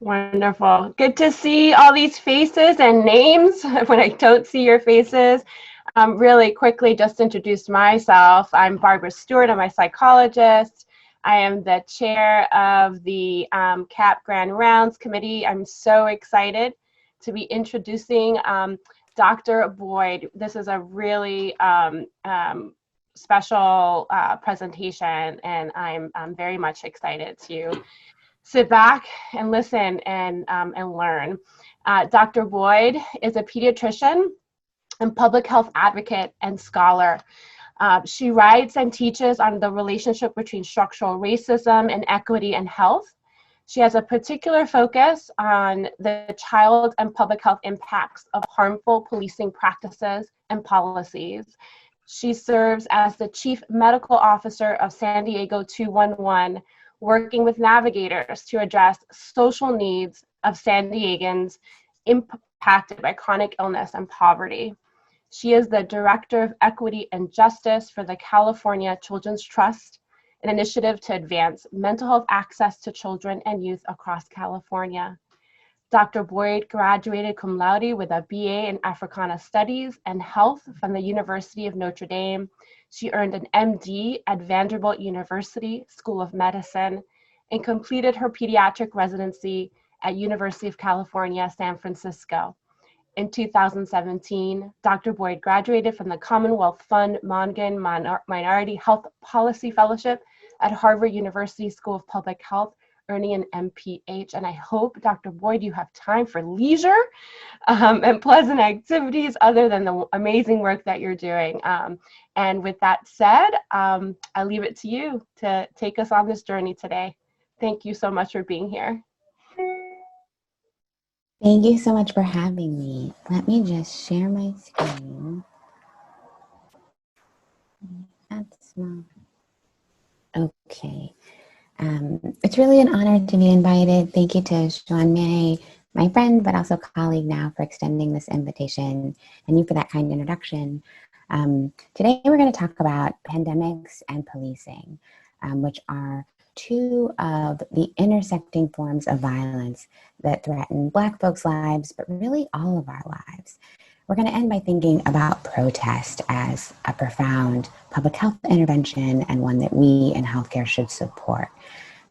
Wonderful. Good to see all these faces and names when I don't see your faces. Really quickly, just introduce myself. I'm Barbara Stewart. I'm a psychologist. I am the chair of the CAP Grand Rounds Committee. I'm so excited to be introducing Dr. Boyd. This is a really special presentation, and I'm very much excited to sit back and listen and learn. Dr. Boyd is a pediatrician and public health advocate and scholar. She writes and teaches on the relationship between structural racism and equity and health. She has a particular focus on the child and public health impacts of harmful policing practices and policies. She serves as the Chief Medical Officer of San Diego 211, working with navigators to address social needs of San Diegans impacted by chronic illness and poverty. She is the Director of Equity and Justice for the California Children's Trust, an initiative to advance mental health access to children and youth across California. Dr. Boyd graduated cum laude with a BA in Africana Studies and Health from the University of Notre Dame. She earned an MD at Vanderbilt University School of Medicine and completed her pediatric residency at University of California, San Francisco. In 2017, Dr. Boyd graduated from the Commonwealth Fund Mongan Minority Health Policy Fellowship at Harvard University School of Public Health, earning an MPH. And I hope, Dr. Boyd, you have time for leisure and pleasant activities other than the amazing work that you're doing. And with that said, I leave it to you to take us on this journey today. Thank you so much for being here. Thank you so much for having me. Let me just share my screen. That's small. Okay. It's really an honor to be invited. Thank you to Sean May, my friend, but also colleague now, for extending this invitation, and you for that kind introduction. Today we're going to talk about pandemics and policing, which are two of the intersecting forms of violence that threaten Black folks' lives, but really all of our lives. We're going to end by thinking about protest as a profound public health intervention and one that we in healthcare should support.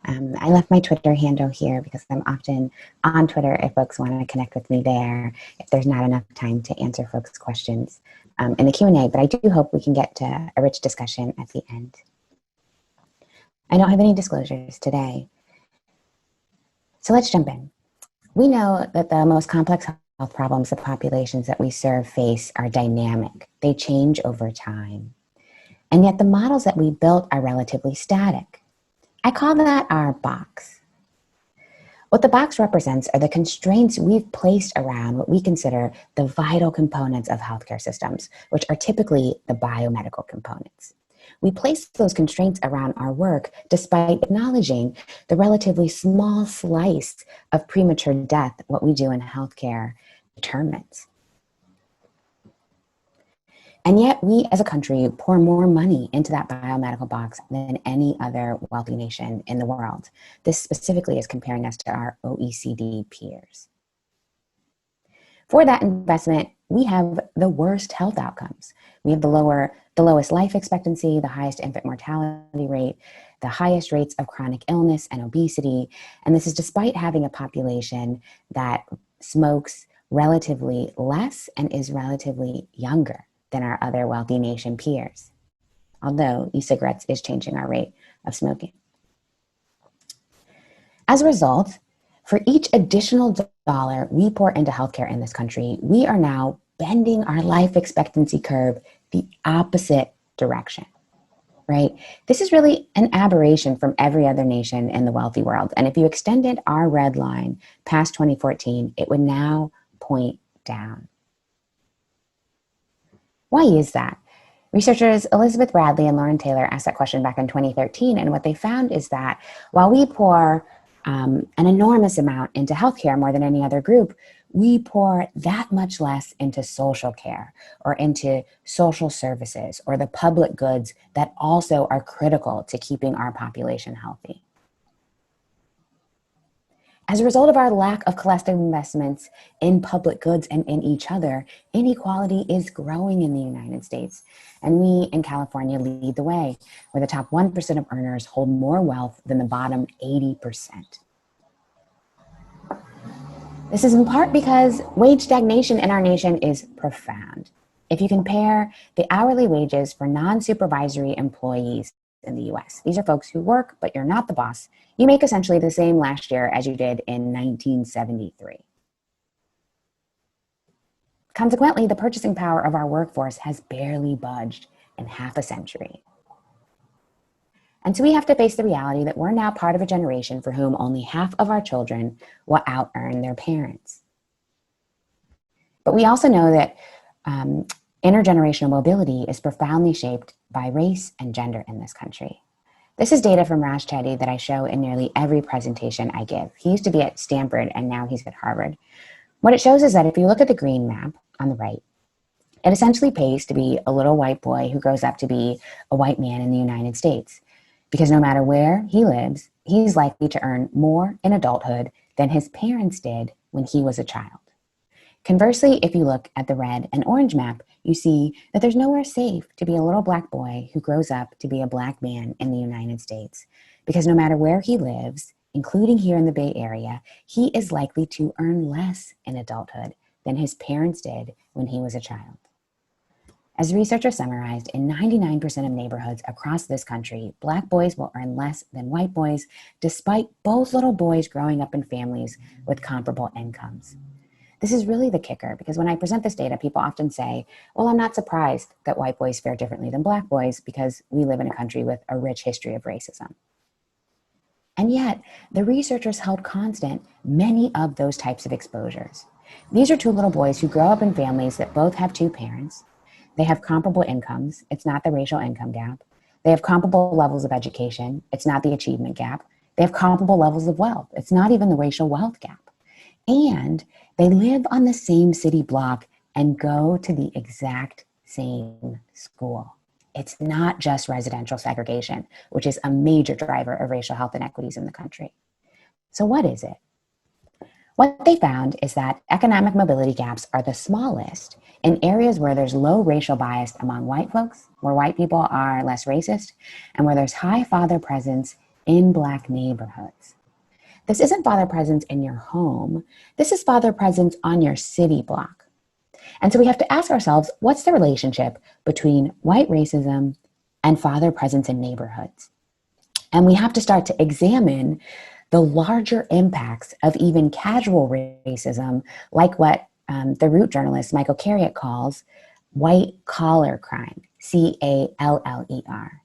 I left my Twitter handle here because I'm often on Twitter if folks want to connect with me there, if there's not enough time to answer folks' questions in the Q&A, but I do hope we can get to a rich discussion at the end. I don't have any disclosures today. So let's jump in. We know that the most complex health problems the populations that we serve face are dynamic. They change over time. And yet the models that we built are relatively static. I call that our box. What the box represents are the constraints we've placed around what we consider the vital components of healthcare systems, which are typically the biomedical components. We place those constraints around our work despite acknowledging the relatively small slice of premature death what we do in healthcare determines. And yet we as a country pour more money into that biomedical box than any other wealthy nation in the world. This specifically is comparing us to our OECD peers. For that investment, we have the worst health outcomes. We have the lowest life expectancy, the highest infant mortality rate, the highest rates of chronic illness and obesity. And this is despite having a population that smokes relatively less and is relatively younger than our other wealthy nation peers, although e-cigarettes is changing our rate of smoking. As a result, for each additional dollar we pour into healthcare in this country, we are now bending our life expectancy curve the opposite direction, right? This is really an aberration from every other nation in the wealthy world. And if you extended our red line past 2014, it would now point down. Why is that? Researchers Elizabeth Bradley and Lauren Taylor asked that question back in 2013, and what they found is that while we pour an enormous amount into healthcare, more than any other group, we pour that much less into social care or into social services or the public goods that also are critical to keeping our population healthy. As a result of our lack of collective investments in public goods and in each other, inequality is growing in the United States. And we in California lead the way, where the top 1% of earners hold more wealth than the bottom 80%. This is in part because wage stagnation in our nation is profound. If you compare the hourly wages for non-supervisory employees in the US, these are folks who work, but you're not the boss, you make essentially the same last year as you did in 1973. Consequently, the purchasing power of our workforce has barely budged in half a century. And so we have to face the reality that we're now part of a generation for whom only half of our children will out-earn their parents. But we also know that intergenerational mobility is profoundly shaped by race and gender in this country. This is data from Raj Chetty that I show in nearly every presentation I give. He used to be at Stanford and now he's at Harvard. What it shows is that if you look at the green map on the right, it essentially pays to be a little white boy who grows up to be a white man in the United States. Because no matter where he lives, he's likely to earn more in adulthood than his parents did when he was a child. Conversely, if you look at the red and orange map, you see that there's nowhere safe to be a little black boy who grows up to be a black man in the United States. Because no matter where he lives, including here in the Bay Area, he is likely to earn less in adulthood than his parents did when he was a child. As researchers summarized, in 99% of neighborhoods across this country, black boys will earn less than white boys, despite both little boys growing up in families with comparable incomes. This is really the kicker, because when I present this data, people often say, well, I'm not surprised that white boys fare differently than black boys because we live in a country with a rich history of racism. And yet, the researchers held constant many of those types of exposures. These are two little boys who grow up in families that both have two parents. They have comparable incomes. It's not the racial income gap. They have comparable levels of education. It's not the achievement gap. They have comparable levels of wealth. It's not even the racial wealth gap. And they live on the same city block and go to the exact same school. It's not just residential segregation, which is a major driver of racial health inequities in the country. So what is it? What they found is that economic mobility gaps are the smallest in areas where there's low racial bias among white folks, where white people are less racist, and where there's high father presence in black neighborhoods. This isn't father presence in your home. This is father presence on your city block. And so we have to ask ourselves, what's the relationship between white racism and father presence in neighborhoods? And we have to start to examine the larger impacts of even casual racism, like what the Root journalist Michael Carriot calls white collar crime, C-A-L-L-E-R.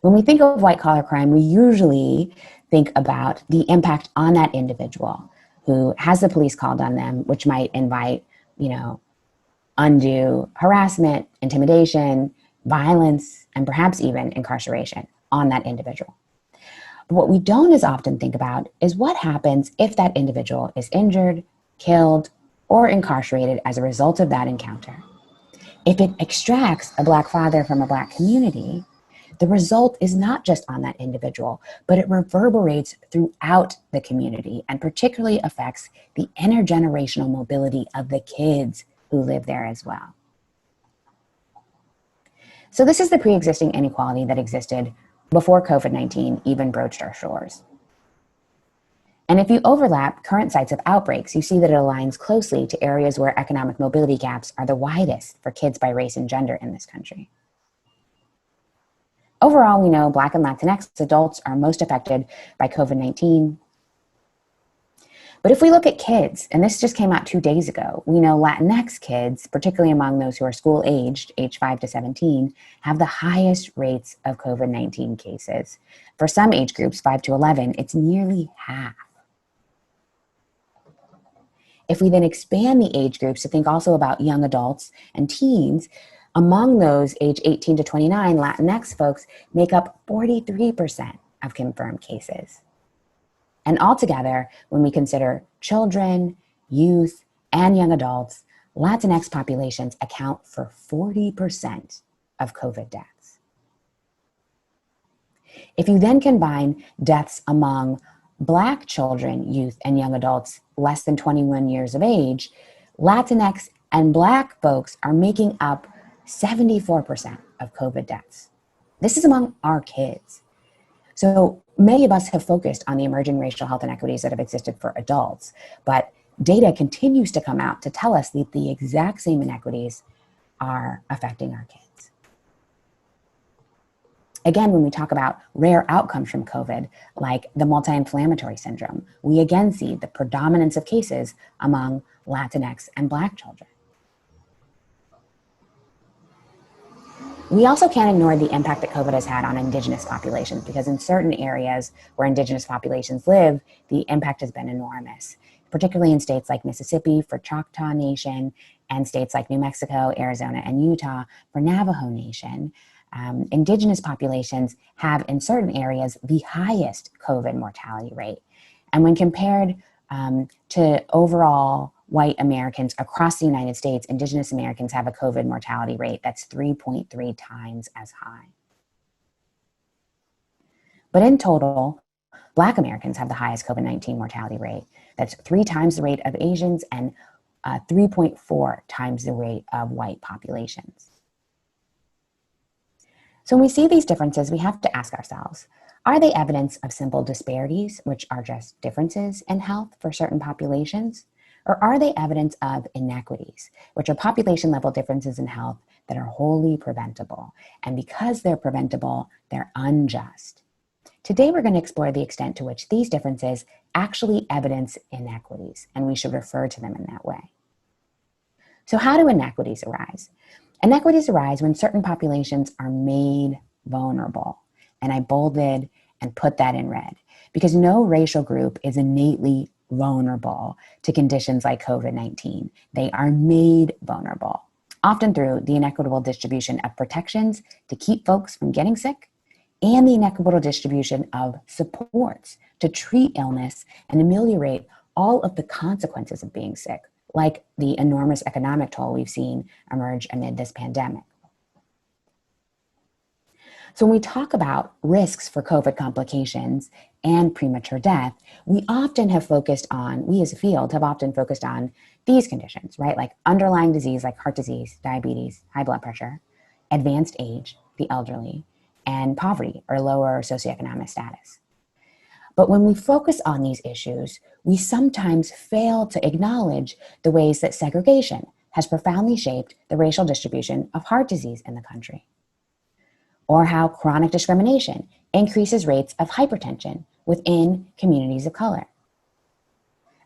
When we think of white collar crime, we usually think about the impact on that individual who has the police called on them, which might invite, undue harassment, intimidation, violence, and perhaps even incarceration on that individual. But what we don't as often think about is what happens if that individual is injured, killed, or incarcerated as a result of that encounter. If it extracts a black father from a black community, the result is not just on that individual, but it reverberates throughout the community and particularly affects the intergenerational mobility of the kids who live there as well. So this is the pre-existing inequality that existed before COVID-19 even broached our shores. And if you overlap current sites of outbreaks, you see that it aligns closely to areas where economic mobility gaps are the widest for kids by race and gender in this country. Overall, we know Black and Latinx adults are most affected by COVID-19. But if we look at kids, and this just came out 2 days ago, we know Latinx kids, particularly among those who are school-aged, age 5 to 17, have the highest rates of COVID-19 cases. For some age groups, 5 to 11, it's nearly half. If we then expand the age groups to think also about young adults and teens, among those age 18 to 29, Latinx folks make up 43% of confirmed cases. And altogether, when we consider children, youth, and young adults, Latinx populations account for 40% of COVID deaths. If you then combine deaths among Black children, youth, and young adults less than 21 years of age, Latinx and Black folks are making up 74% of COVID deaths. This is among our kids. So many of us have focused on the emerging racial health inequities that have existed for adults, but data continues to come out to tell us that the exact same inequities are affecting our kids. Again, when we talk about rare outcomes from COVID, like the multi-inflammatory syndrome, we again see the predominance of cases among Latinx and Black children. We also can't ignore the impact that COVID has had on Indigenous populations, because in certain areas where Indigenous populations live, the impact has been enormous, particularly in states like Mississippi for Choctaw Nation and states like New Mexico, Arizona, and Utah for Navajo Nation. Indigenous populations have in certain areas the highest COVID mortality rate. And when compared to overall white Americans across the United States, Indigenous Americans have a COVID mortality rate that's 3.3 times as high. But in total, Black Americans have the highest COVID-19 mortality rate. That's 3 times the rate of Asians and 3.4 times the rate of white populations. So when we see these differences, we have to ask ourselves, are they evidence of simple disparities, which are just differences in health for certain populations? Or are they evidence of inequities, which are population-level differences in health that are wholly preventable? And because they're preventable, they're unjust. Today, we're going to explore the extent to which these differences actually evidence inequities, and we should refer to them in that way. So how do inequities arise? Inequities arise when certain populations are made vulnerable. And I bolded and put that in red, because no racial group is innately vulnerable to conditions like COVID-19. They are made vulnerable, often through the inequitable distribution of protections to keep folks from getting sick, and the inequitable distribution of supports to treat illness and ameliorate all of the consequences of being sick, like the enormous economic toll we've seen emerge amid this pandemic. So when we talk about risks for COVID complications and premature death, we often have focused on, we as a field have often focused on these conditions, right? Like underlying disease like heart disease, diabetes, high blood pressure, advanced age, the elderly, and poverty or lower socioeconomic status. But when we focus on these issues, we sometimes fail to acknowledge the ways that segregation has profoundly shaped the racial distribution of heart disease in the country, or how chronic discrimination increases rates of hypertension within communities of color,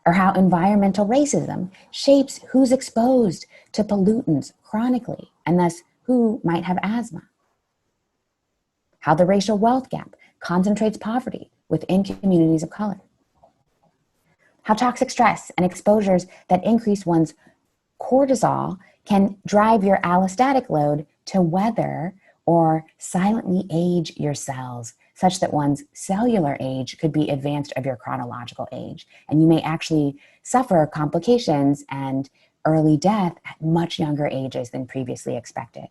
or how environmental racism shapes who's exposed to pollutants chronically, and thus who might have asthma, how the racial wealth gap concentrates poverty within communities of color, how toxic stress and exposures that increase one's cortisol can drive your allostatic load to weather or silently age your cells, such that one's cellular age could be advanced of your chronological age. And you may actually suffer complications and early death at much younger ages than previously expected.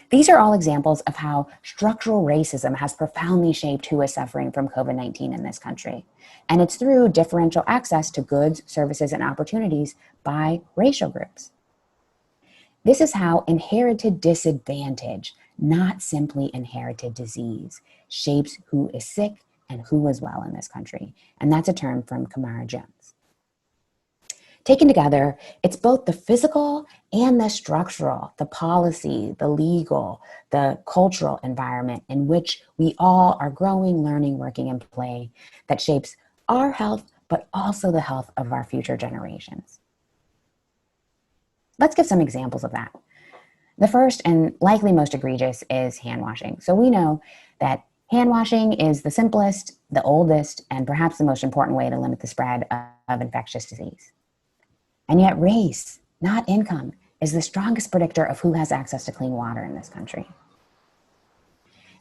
These are all examples of how structural racism has profoundly shaped who is suffering from COVID-19 in this country. And it's through differential access to goods, services, and opportunities by racial groups. This is how inherited disadvantage, not simply inherited disease, shapes who is sick and who is well in this country. And that's a term from Kamara Jones. Taken together, it's both the physical and the structural, the policy, the legal, the cultural environment in which we all are growing, learning, working, and play that shapes our health, but also the health of our future generations. Let's give some examples of that. The first and likely most egregious is hand washing. So we know that hand washing is the simplest, the oldest, and perhaps the most important way to limit the spread of infectious disease. And yet race, not income, is the strongest predictor of who has access to clean water in this country.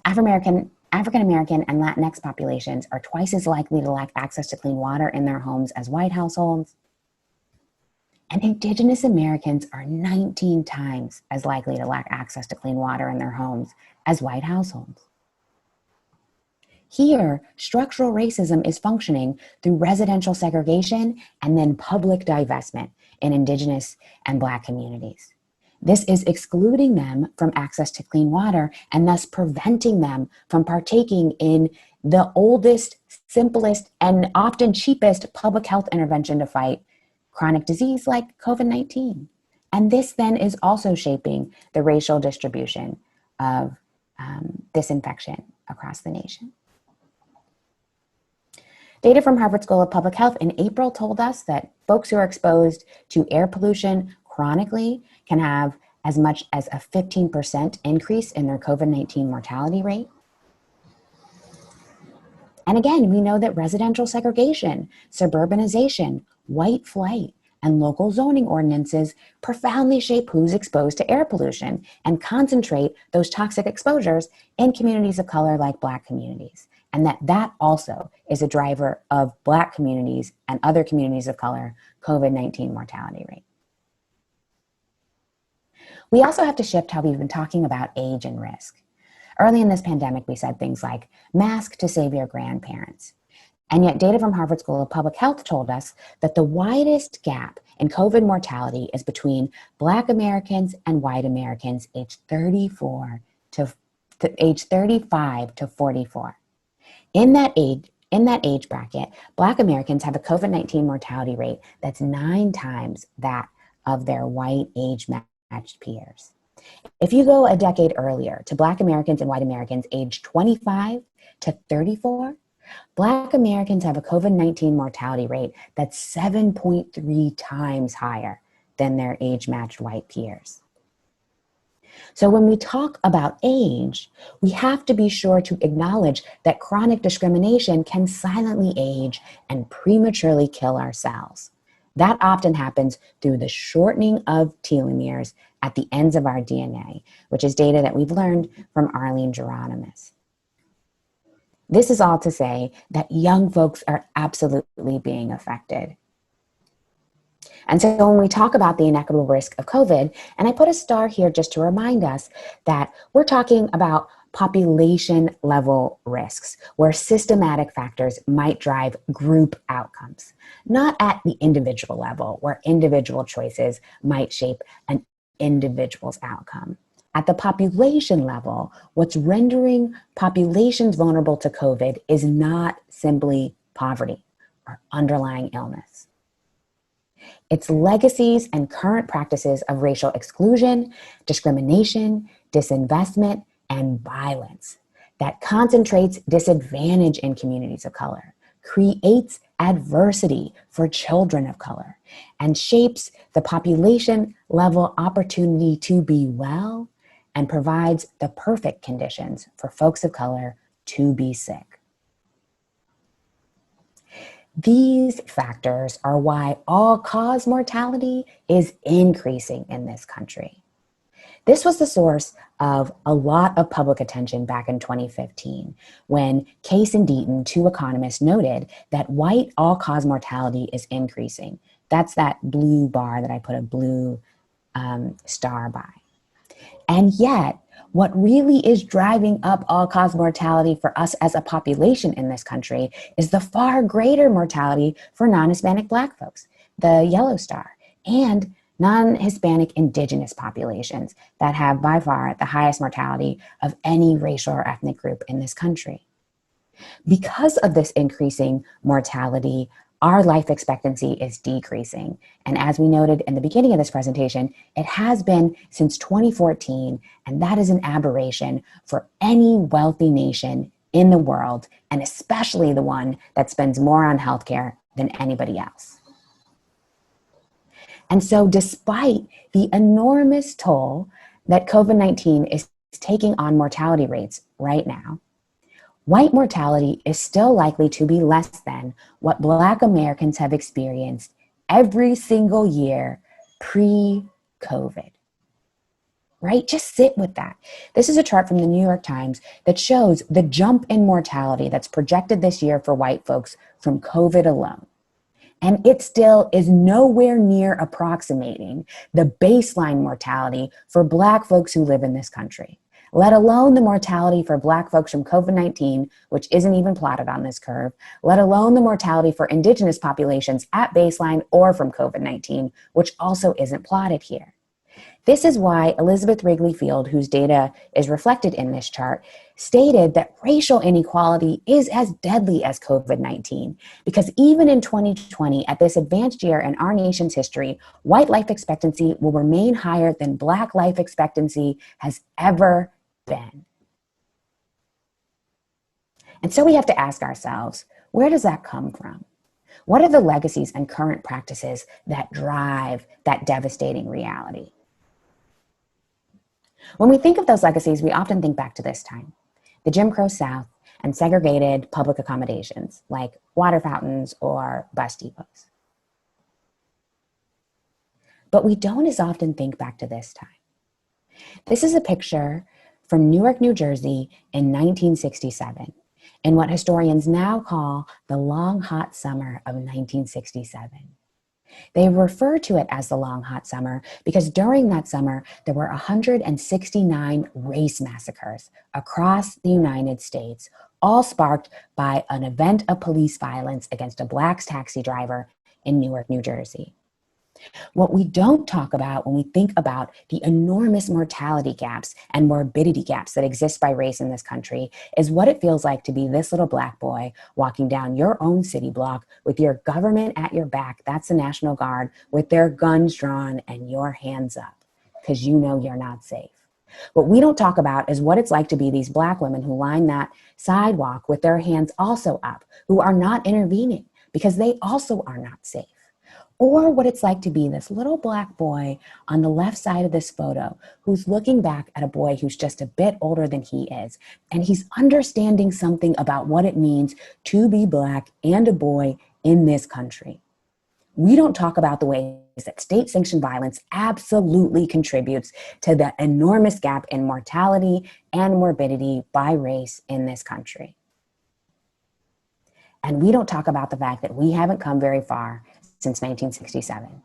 African American and Latinx populations are twice as likely to lack access to clean water in their homes as white households. And Indigenous Americans are 19 times as likely to lack access to clean water in their homes as white households. Here, structural racism is functioning through residential segregation and then public divestment in Indigenous and Black communities. This is excluding them from access to clean water and thus preventing them from partaking in the oldest, simplest, and often cheapest public health intervention to fight chronic disease like COVID-19. And this then is also shaping the racial distribution of this infection across the nation. Data from Harvard School of Public Health in April told us that folks who are exposed to air pollution chronically can have as much as a 15% increase in their COVID-19 mortality rate. And again, we know that residential segregation, suburbanization, white flight, and local zoning ordinances profoundly shape who's exposed to air pollution and concentrate those toxic exposures in communities of color like Black communities. And that also is a driver of Black communities and other communities of color COVID-19 mortality rate. We also have to shift how we've been talking about age and risk. Early in this pandemic, we said things like mask to save your grandparents. And yet data from Harvard School of Public Health told us that the widest gap in COVID mortality is between Black Americans and white Americans aged 35 to 44. In that age bracket, Black Americans have a COVID-19 mortality rate that's 9 times that of their white age-matched peers. If you go a decade earlier to Black Americans and white Americans aged 25 to 34, Black Americans have a COVID-19 mortality rate that's 7.3 times higher than their age-matched white peers. So when we talk about age, we have to be sure to acknowledge that chronic discrimination can silently age and prematurely kill our cells. That often happens through the shortening of telomeres at the ends of our DNA, which is data that we've learned from Arlene Geronimus. This is all to say that young folks are absolutely being affected. And so when we talk about the inequitable risk of COVID, and I put a star here just to remind us that we're talking about population level risks, where systematic factors might drive group outcomes, not at the individual level, where individual choices might shape an individual's outcome. At the population level, what's rendering populations vulnerable to COVID is not simply poverty or underlying illness. It's legacies and current practices of racial exclusion, discrimination, disinvestment, and violence that concentrates disadvantage in communities of color, creates adversity for children of color, and shapes the population level opportunity to be well and provides the perfect conditions for folks of color to be sick. These factors are why all-cause mortality is increasing in this country. This was the source of a lot of public attention back in 2015, when Case and Deaton, 2 economists, noted that white all-cause mortality is increasing. That's that blue bar that I put a blue star by. And yet, what really is driving up all-cause mortality for us as a population in this country is the far greater mortality for non-Hispanic Black folks, the yellow star, and non-Hispanic Indigenous populations that have by far the highest mortality of any racial or ethnic group in this country. Because of this increasing mortality, our life expectancy is decreasing. And as we noted in the beginning of this presentation, it has been since 2014, and that is an aberration for any wealthy nation in the world, and especially the one that spends more on healthcare than anybody else. And so despite the enormous toll that COVID-19 is taking on mortality rates right now, white mortality is still likely to be less than what Black Americans have experienced every single year pre-COVID. Right? Just sit with that. This is a chart from the New York Times that shows the jump in mortality that's projected this year for white folks from COVID alone. And it still is nowhere near approximating the baseline mortality for Black folks who live in this country. let alone the mortality for Black folks from COVID-19, which isn't even plotted on this curve, let alone the mortality for Indigenous populations at baseline or from COVID-19, which also isn't plotted here. This is why Elizabeth Wrigley Field, whose data is reflected in this chart, stated that racial inequality is as deadly as COVID-19, because even in 2020, at this advanced year in our nation's history, white life expectancy will remain higher than Black life expectancy has ever been. And so we have to ask ourselves, where does that come from? What are the legacies and current practices that drive that devastating reality? When we think of those legacies, we often think back to this time, the Jim Crow South and segregated public accommodations like water fountains or bus depots. But we don't as often think back to this time. This is a picture from Newark, New Jersey in 1967, in what historians now call the long, hot summer of 1967. They refer to it as the long, hot summer because during that summer, there were 169 race massacres across the United States, all sparked by an event of police violence against a Black taxi driver in Newark, New Jersey. What we don't talk about when we think about the enormous mortality gaps and morbidity gaps that exist by race in this country is what it feels like to be this little Black boy walking down your own city block with your government at your back, that's the National Guard, with their guns drawn and your hands up because you know you're not safe. What we don't talk about is what it's like to be these Black women who line that sidewalk with their hands also up, who are not intervening because they also are not safe. Or what it's like to be this little Black boy on the left side of this photo who's looking back at a boy who's just a bit older than he is. And he's understanding something about what it means to be Black and a boy in this country. We don't talk about the ways that state-sanctioned violence absolutely contributes to the enormous gap in mortality and morbidity by race in this country. And we don't talk about the fact that we haven't come very far since 1967.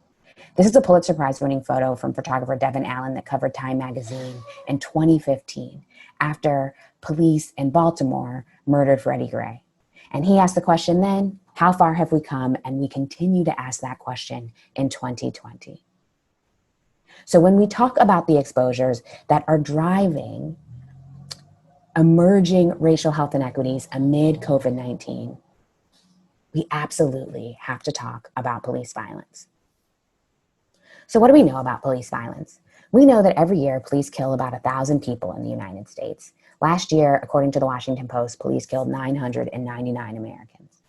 This is a Pulitzer Prize-winning photo from photographer Devin Allen that covered Time magazine in 2015 after police in Baltimore murdered Freddie Gray. And he asked the question then, how far have we come? And we continue to ask that question in 2020. So when we talk about the exposures that are driving emerging racial health inequities amid COVID-19, we absolutely have to talk about police violence. So what do we know about police violence? We know that every year police kill about 1,000 people in the United States. Last year, according to the Washington Post, police killed 999 Americans.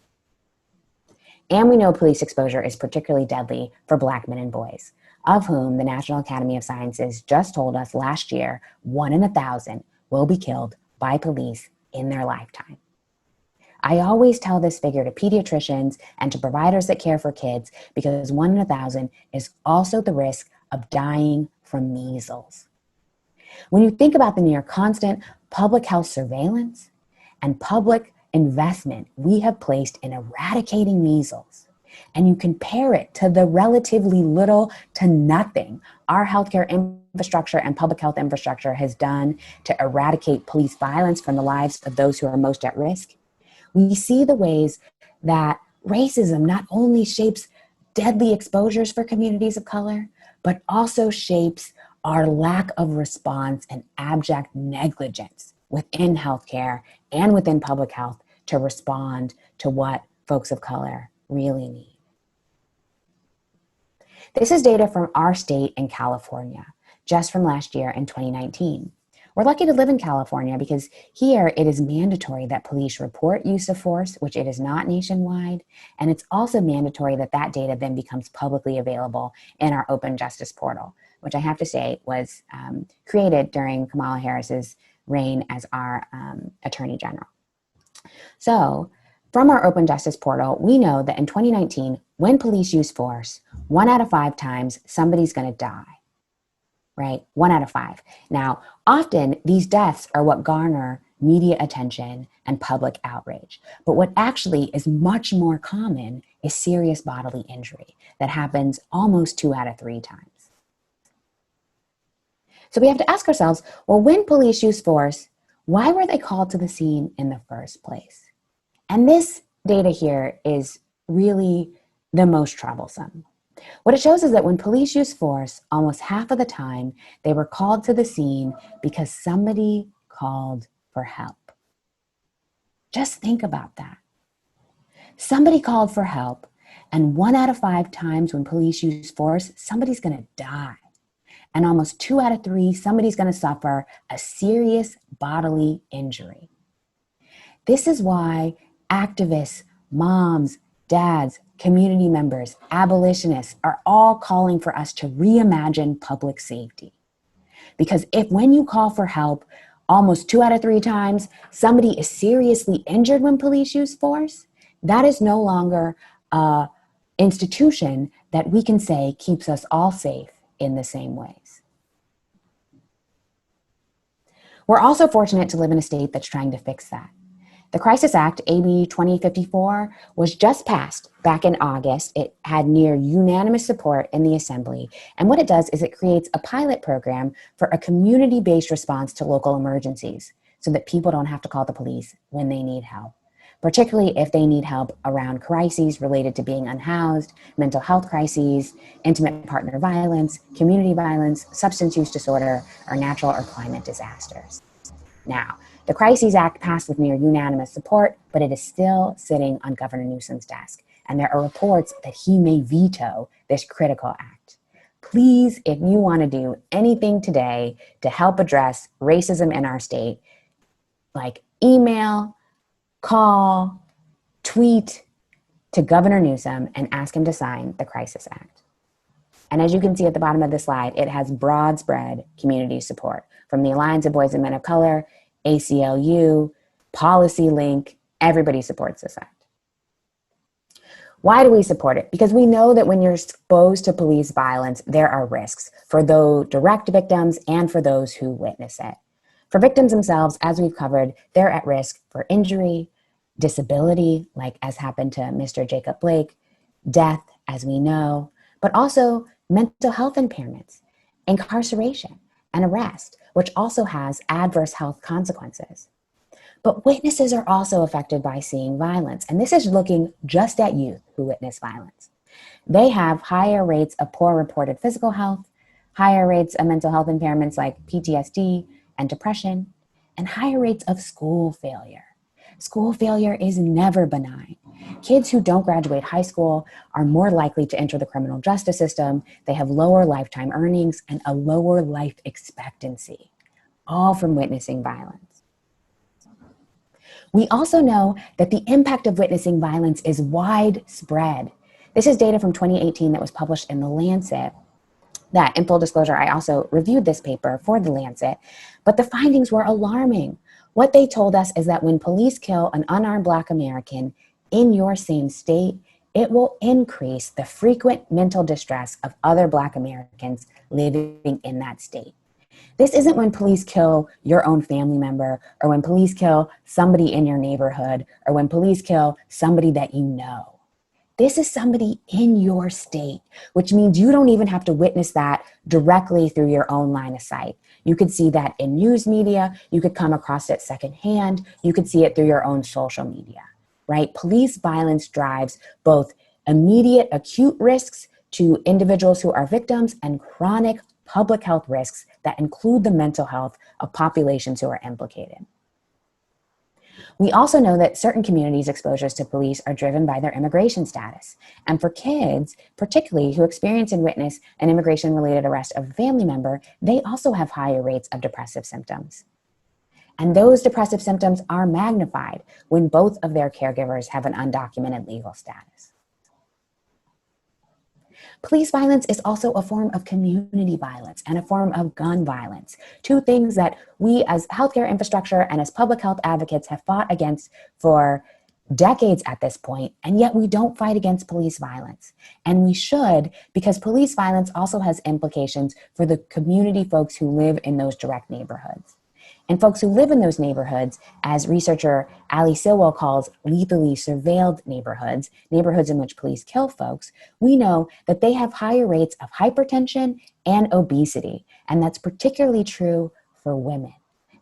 And we know police exposure is particularly deadly for Black men and boys, of whom the National Academy of Sciences just told us last year, 1 in 1,000 will be killed by police in their lifetime. I always tell this figure to pediatricians and to providers that care for kids because 1 in 1,000 is also the risk of dying from measles. When you think about the near constant public health surveillance and public investment we have placed in eradicating measles, and you compare it to the relatively little to nothing our healthcare infrastructure and public health infrastructure has done to eradicate police violence from the lives of those who are most at risk, we see the ways that racism not only shapes deadly exposures for communities of color, but also shapes our lack of response and abject negligence within healthcare and within public health to respond to what folks of color really need. This is data from our state in California, just from last year in 2019. We're lucky to live in California because here it is mandatory that police report use of force, which it is not nationwide. And it's also mandatory that that data then becomes publicly available in our open justice portal, which I have to say was created during Kamala Harris's reign as our Attorney General. So from our open justice portal, we know that in 2019, when police use force, 1 out of 5 times somebody's going to die. Right? 1 out of 5. Now, often these deaths are what garner media attention and public outrage. But what actually is much more common is serious bodily injury that happens almost 2 out of 3 times. So we have to ask ourselves, well, when police use force, why were they called to the scene in the first place? And this data here is really the most troublesome. What it shows is that when police use force, almost half of the time, they were called to the scene because somebody called for help. Just think about that. Somebody called for help, and 1 out of 5 times when police use force, somebody's going to die. And almost 2 out of 3, somebody's going to suffer a serious bodily injury. This is why activists, moms, dads, community members, abolitionists are all calling for us to reimagine public safety. Because if when you call for help, almost 2 out of 3 times, somebody is seriously injured when police use force, that is no longer an institution that we can say keeps us all safe in the same ways. We're also fortunate to live in a state that's trying to fix that. The Crisis Act, AB 2054, was just passed back in August. It had near unanimous support in the Assembly. And what it does is it creates a pilot program for a community-based response to local emergencies so that people don't have to call the police when they need help, particularly if they need help around crises related to being unhoused, mental health crises, intimate partner violence, community violence, substance use disorder, or natural or climate disasters. Now, the Crises Act passed with near unanimous support, but it is still sitting on Governor Newsom's desk, and there are reports that he may veto this critical act. Please, if you want to do anything today to help address racism in our state, like email, call, tweet to Governor Newsom and ask him to sign the Crisis Act. And as you can see at the bottom of the slide, it has broad spread community support from the Alliance of Boys and Men of Color, ACLU, Policy Link. Everybody supports this act. Why do we support it? Because we know that when you're exposed to police violence, there are risks for those direct victims and for those who witness it. For victims themselves, as we've covered, they're at risk for injury, disability, like as happened to Mr. Jacob Blake, death, as we know, but also mental health impairments, incarceration, and arrest, which also has adverse health consequences. But witnesses are also affected by seeing violence, and this is looking just at youth who witness violence. They have higher rates of poor reported physical health, higher rates of mental health impairments like PTSD and depression, and higher rates of school failure. School failure is never benign. Kids who don't graduate high school are more likely to enter the criminal justice system. They have lower lifetime earnings and a lower life expectancy, all from witnessing violence. We also know that the impact of witnessing violence is widespread. This is data from 2018 that was published in The Lancet. That, in full disclosure, I also reviewed this paper for The Lancet, but the findings were alarming. What they told us is that when police kill an unarmed Black American in your same state, it will increase the frequent mental distress of other Black Americans living in that state. This isn't when police kill your own family member, or when police kill somebody in your neighborhood, or when police kill somebody that you know. This is somebody in your state, which means you don't even have to witness that directly through your own line of sight. You could see that in news media. You could come across it secondhand. You could see it through your own social media, right? Police violence drives both immediate acute risks to individuals who are victims and chronic public health risks that include the mental health of populations who are implicated. We also know that certain communities' exposures to police are driven by their immigration status. And for kids, particularly who experience and witness an immigration-related arrest of a family member, they also have higher rates of depressive symptoms. And those depressive symptoms are magnified when both of their caregivers have an undocumented legal status. Police violence is also a form of community violence and a form of gun violence, two things that we as healthcare infrastructure and as public health advocates have fought against for decades at this point, and yet we don't fight against police violence. And we should, because police violence also has implications for the community folks who live in those direct neighborhoods. And folks who live in those neighborhoods, as researcher Ali Silwell calls lethally surveilled neighborhoods, neighborhoods in which police kill folks, we know that they have higher rates of hypertension and obesity. And that's particularly true for women.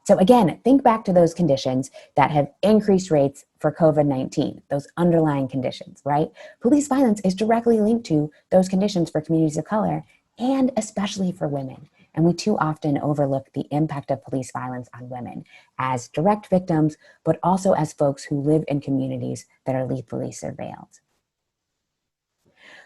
So again, think back to those conditions that have increased rates for COVID-19, those underlying conditions, right? Police violence is directly linked to those conditions for communities of color and especially for women. And we too often overlook the impact of police violence on women as direct victims, but also as folks who live in communities that are lethally surveilled.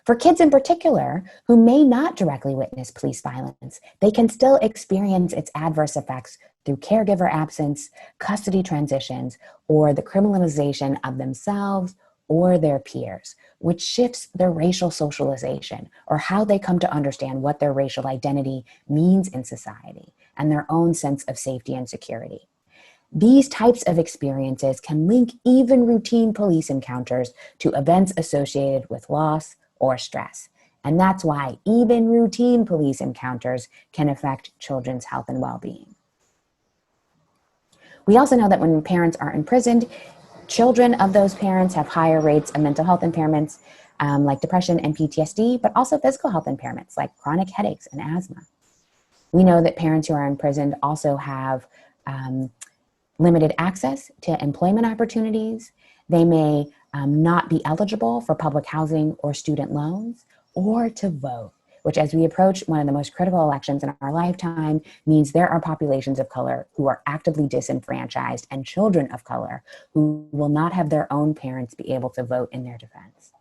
For kids in particular, who may not directly witness police violence, they can still experience its adverse effects through caregiver absence, custody transitions, or the criminalization of themselves or their peers, which shifts their racial socialization or how they come to understand what their racial identity means in society and their own sense of safety and security. These types of experiences can link even routine police encounters to events associated with loss or stress. And that's why even routine police encounters can affect children's health and well-being. We also know that when parents are imprisoned, children of those parents have higher rates of mental health impairments like depression and PTSD, but also physical health impairments like chronic headaches and asthma. We know that parents who are imprisoned also have limited access to employment opportunities. They may not be eligible for public housing or student loans or to vote, which as we approach one of the most critical elections in our lifetime means there are populations of color who are actively disenfranchised and children of color who will not have their own parents be able to vote in their defense.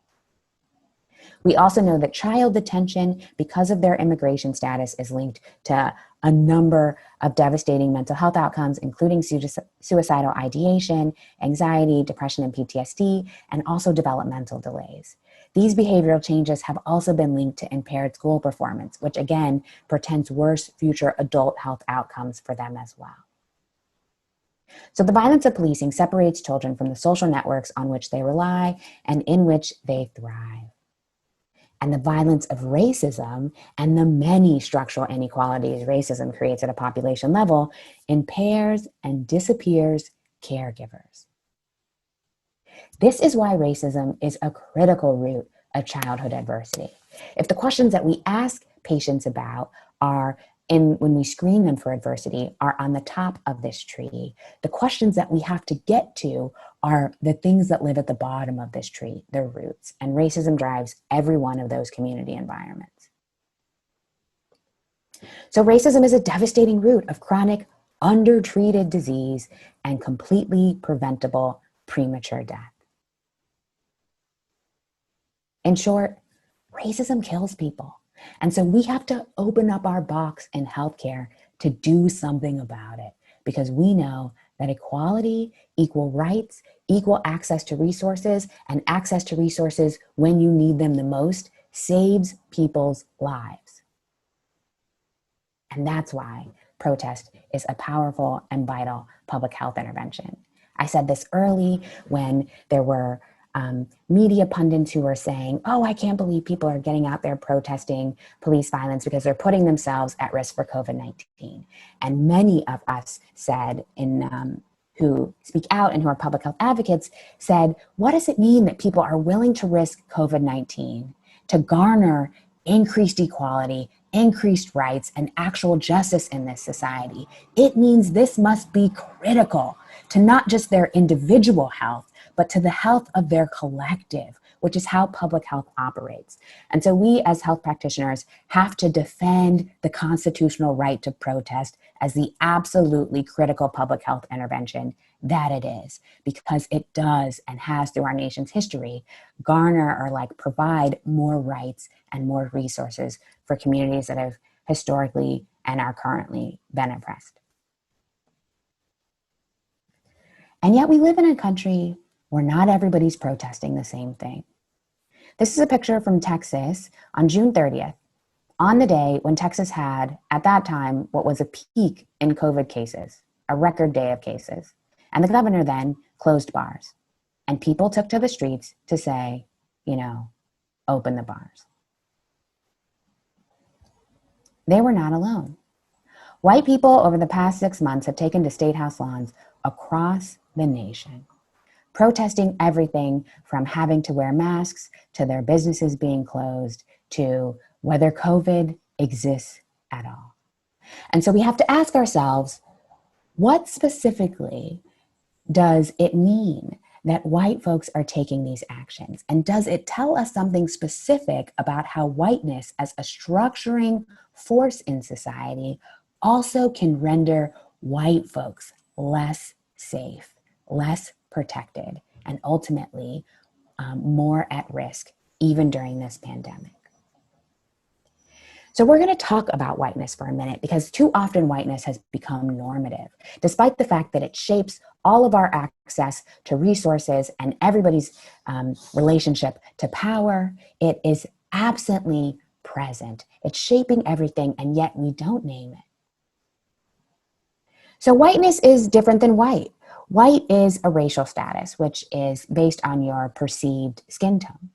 We also know that child detention, because of their immigration status, is linked to a number of devastating mental health outcomes, including suicidal ideation, anxiety, depression, and PTSD, and also developmental delays. These behavioral changes have also been linked to impaired school performance, which again portends worse future adult health outcomes for them as well. So the violence of policing separates children from the social networks on which they rely and in which they thrive. And the violence of racism and the many structural inequalities racism creates at a population level impairs and disappears caregivers. This is why racism is a critical root of childhood adversity. If the questions that we ask patients about when we screen them for adversity are on the top of this tree, the questions that we have to get to are the things that live at the bottom of this tree, their roots. And racism drives every one of those community environments. So racism is a devastating root of chronic, undertreated disease and completely preventable premature death. In short, racism kills people. And so we have to open up our box in healthcare to do something about it, because we know that equality, equal rights, equal access to resources, and access to resources when you need them the most saves people's lives. And that's why protest is a powerful and vital public health intervention. I said this early when there were media pundits who were saying, oh, I can't believe people are getting out there protesting police violence because they're putting themselves at risk for COVID-19. And many of us said, who speak out and who are public health advocates, said, what does it mean that people are willing to risk COVID-19 to garner increased equality, increased rights, and actual justice in this society? It means this must be critical to not just their individual health, but to the health of their collective, which is how public health operates. And so we as health practitioners have to defend the constitutional right to protest as the absolutely critical public health intervention that it is, because it does and has through our nation's history garner or provide more rights and more resources for communities that have historically and are currently been oppressed. And yet we live in a country where not everybody's protesting the same thing. This is a picture from Texas on June 30th, on the day when Texas had, at that time, what was a peak in COVID cases, a record day of cases. And the governor then closed bars. And people took to the streets to say, open the bars. They were not alone. White people over the past 6 months have taken to State House lawns across the nation, protesting everything from having to wear masks to their businesses being closed to whether COVID exists at all. And so we have to ask ourselves, what specifically does it mean that white folks are taking these actions? And does it tell us something specific about how whiteness as a structuring force in society also can render white folks less safe, less protected, and ultimately more at risk, even during this pandemic? So we're going to talk about whiteness for a minute, because too often whiteness has become normative, despite the fact that it shapes all of our access to resources and everybody's relationship to power. It is absently present. It's shaping everything, and yet we don't name it. So whiteness is different than white. White is a racial status, which is based on your perceived skin tone.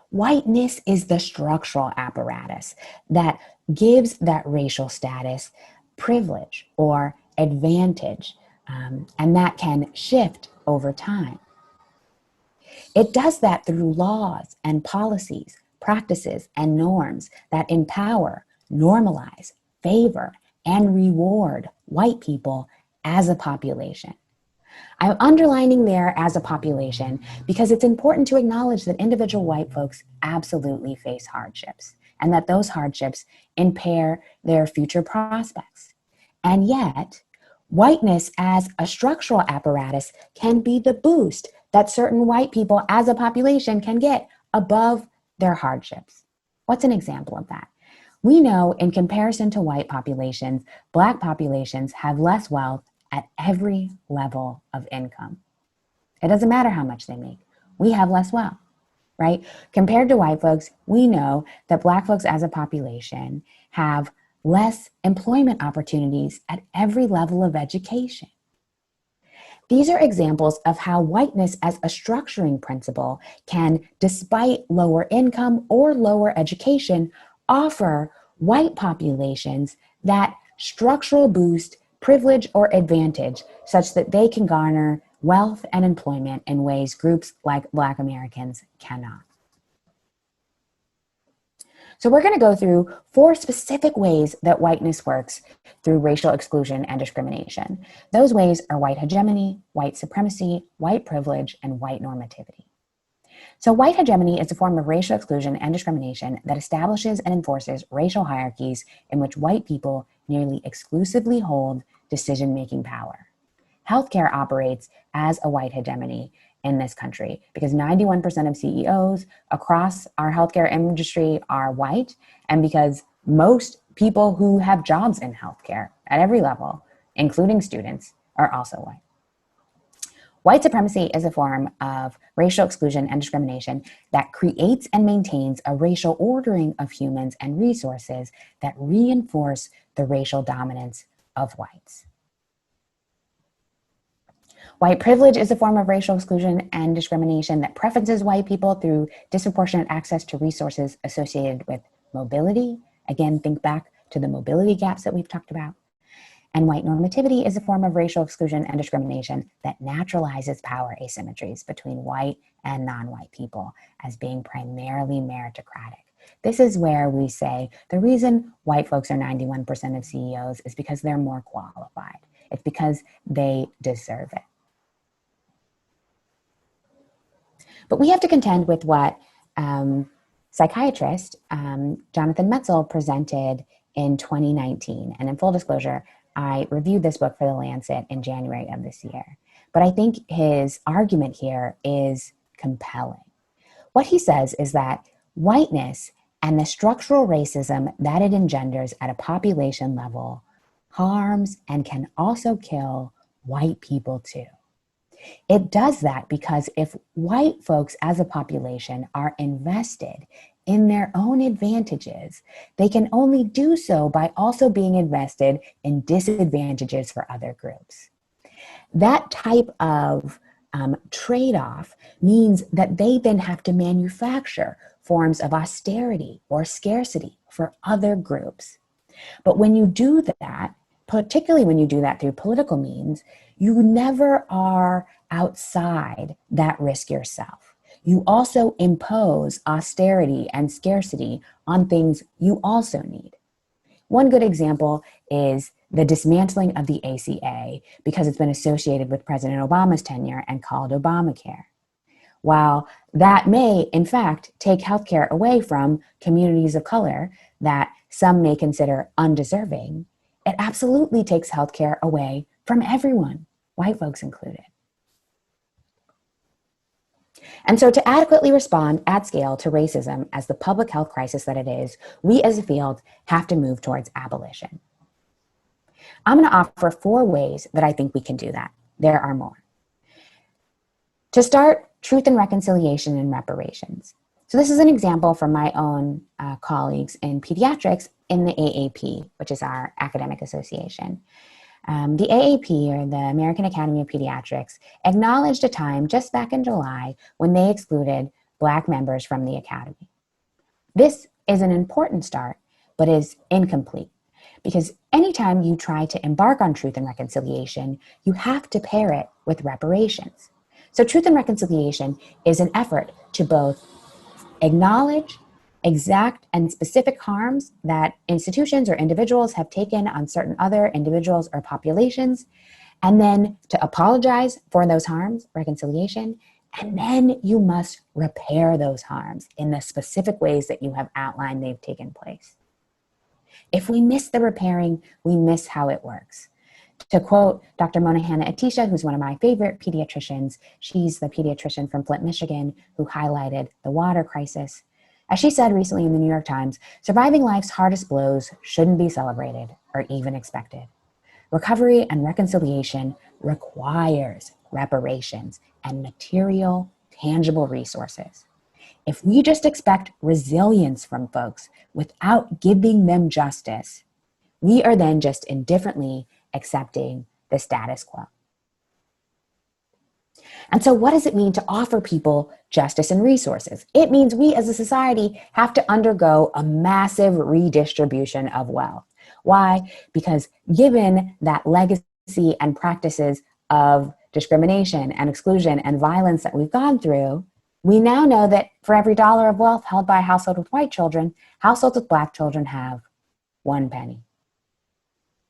Whiteness is the structural apparatus that gives that racial status privilege or advantage, and that can shift over time. It does that through laws and policies, practices, and norms that empower, normalize, favor, and reward white people as a population. I'm underlining there as a population because it's important to acknowledge that individual white folks absolutely face hardships, and that those hardships impair their future prospects. And yet, whiteness as a structural apparatus can be the boost that certain white people as a population can get above their hardships. What's an example of that? We know in comparison to white populations, Black populations have less wealth at every level of income. It doesn't matter how much they make. We have less wealth, right? Compared to white folks, we know that Black folks as a population have less employment opportunities at every level of education. These are examples of how whiteness as a structuring principle can, despite lower income or lower education, offer white populations that structural boost, privilege, or advantage such that they can garner wealth and employment in ways groups like Black Americans cannot. So we're going to go through 4 specific ways that whiteness works through racial exclusion and discrimination. Those ways are white hegemony, white supremacy, white privilege, and white normativity. So white hegemony is a form of racial exclusion and discrimination that establishes and enforces racial hierarchies in which white people nearly exclusively hold decision-making power. Healthcare operates as a white hegemony in this country because 91% of CEOs across our healthcare industry are white, and because most people who have jobs in healthcare at every level, including students, are also white. White supremacy is a form of racial exclusion and discrimination that creates and maintains a racial ordering of humans and resources that reinforce the racial dominance of whites. White privilege is a form of racial exclusion and discrimination that preferences white people through disproportionate access to resources associated with mobility. Again, think back to the mobility gaps that we've talked about. And white normativity is a form of racial exclusion and discrimination that naturalizes power asymmetries between white and non-white people as being primarily meritocratic. This is where we say the reason white folks are 91% of CEOs is because they're more qualified. It's because they deserve it. But we have to contend with what psychiatrist Jonathan Metzl presented in 2019. And in full disclosure, I reviewed this book for The Lancet in January of this year. But I think his argument here is compelling. What he says is that whiteness and the structural racism that it engenders at a population level harms and can also kill white people too. It does that because if white folks as a population are invested in their own advantages, they can only do so by also being invested in disadvantages for other groups. That type of trade-off means that they then have to manufacture forms of austerity or scarcity for other groups. But when you do that, particularly when you do that through political means, you never are outside that risk yourself. You also impose austerity and scarcity on things you also need. One good example is the dismantling of the ACA because it's been associated with President Obama's tenure and called Obamacare. While that may, in fact, take healthcare away from communities of color that some may consider undeserving, it absolutely takes healthcare away from everyone, white folks included. And so to adequately respond at scale to racism as the public health crisis that it is, we as a field have to move towards abolition. I'm going to offer 4 ways that I think we can do that. There are more. To start, truth and reconciliation and reparations. So this is an example from my own colleagues in pediatrics in the AAP, which is our academic association. The AAP, or the American Academy of Pediatrics, acknowledged a time just back in July when they excluded Black members from the academy. This is an important start, but is incomplete, because anytime you try to embark on truth and reconciliation, you have to pair it with reparations. So truth and reconciliation is an effort to both acknowledge exact and specific harms that institutions or individuals have taken on certain other individuals or populations, and then to apologize for those harms, reconciliation, and then you must repair those harms in the specific ways that you have outlined they've taken place. If we miss the repairing, we miss how it works. To quote Dr. Monahana Atisha, who's one of my favorite pediatricians, she's the pediatrician from Flint, Michigan, who highlighted the water crisis. As she said recently in the New York Times, surviving life's hardest blows shouldn't be celebrated or even expected. Recovery and reconciliation requires reparations and material, tangible resources. If we just expect resilience from folks without giving them justice, we are then just indifferently accepting the status quo. And so what does it mean to offer people justice and resources? It means we as a society have to undergo a massive redistribution of wealth. Why? Because given that legacy and practices of discrimination and exclusion and violence that we've gone through, we now know that for every dollar of wealth held by a household with white children, households with Black children have 1 penny.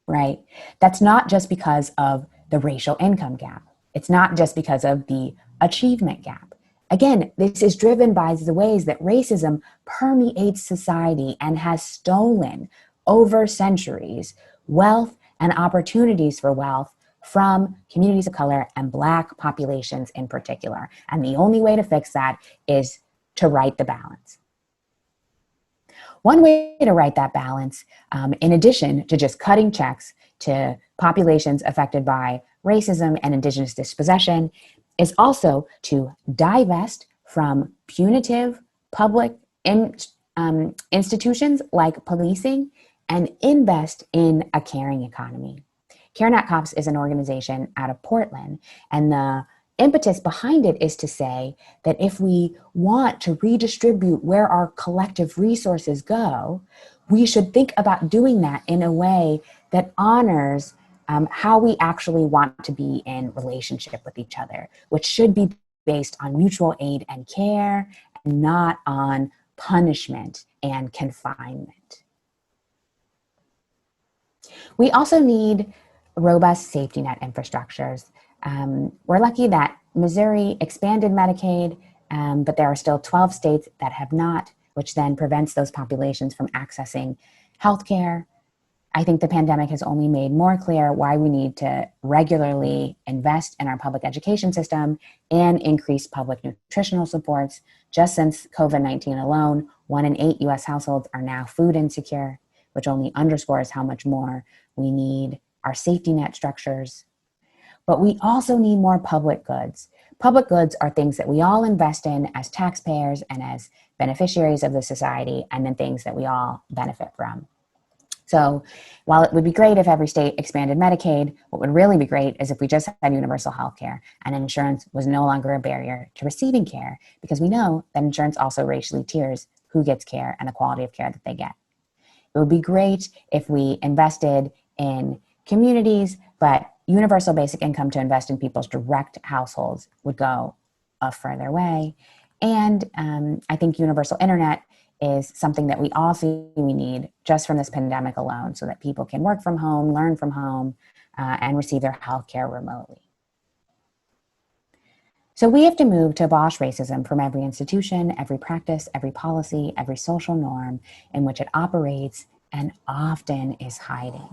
Right? That's not just because of the racial income gap. It's not just because of the achievement gap. Again, this is driven by the ways that racism permeates society and has stolen over centuries wealth and opportunities for wealth from communities of color and Black populations in particular. And the only way to fix that is to right the balance. One way to right that balance, in addition to just cutting checks to populations affected by racism and indigenous dispossession, is also to divest from punitive public institutions like policing and invest in a caring economy. Care Not Cops is an organization out of Portland, and the impetus behind it is to say that if we want to redistribute where our collective resources go, we should think about doing that in a way that honors how we actually want to be in relationship with each other, which should be based on mutual aid and care and not on punishment and confinement. We also need robust safety net infrastructures. We're lucky that Missouri expanded Medicaid, but there are still 12 states that have not, which then prevents those populations from accessing healthcare. I think the pandemic has only made more clear why we need to regularly invest in our public education system and increase public nutritional supports. Just since COVID-19 alone, 1 in 8 US households are now food insecure, which only underscores how much more we need our safety net structures. But we also need more public goods. Public goods are things that we all invest in as taxpayers and as beneficiaries of the society, and then things that we all benefit from. So while it would be great if every state expanded Medicaid, what would really be great is if we just had universal health care and insurance was no longer a barrier to receiving care, because we know that insurance also racially tiers who gets care and the quality of care that they get. It would be great if we invested in communities, but universal basic income to invest in people's direct households would go a further way. And I think universal internet is something that we all see we need just from this pandemic alone, so that people can work from home, learn from home, and receive their healthcare remotely. So we have to move to abolish racism from every institution, every practice, every policy, every social norm in which it operates and often is hiding.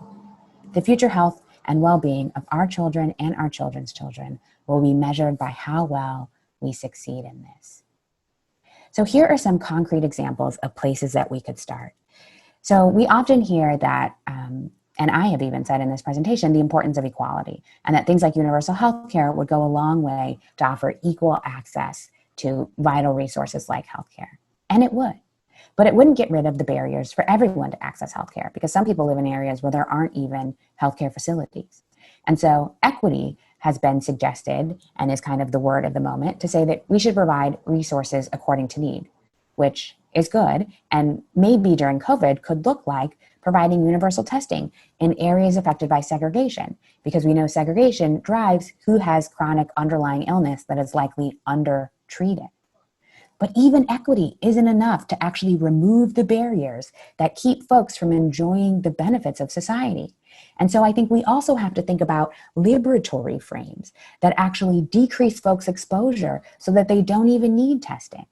The future health and well-being of our children and our children's children will be measured by how well we succeed in this. So here are some concrete examples of places that we could start. So we often hear that, and I have even said in this presentation, the importance of equality, and that things like universal healthcare would go a long way to offer equal access to vital resources like healthcare. And it would. But it wouldn't get rid of the barriers for everyone to access healthcare, because some people live in areas where there aren't even healthcare facilities. And so equity has been suggested, and is kind of the word of the moment, to say that we should provide resources according to need, which is good, and maybe during COVID could look like providing universal testing in areas affected by segregation, because we know segregation drives who has chronic underlying illness that is likely undertreated. But even equity isn't enough to actually remove the barriers that keep folks from enjoying the benefits of society. And so I think we also have to think about liberatory frames that actually decrease folks' exposure so that they don't even need testing.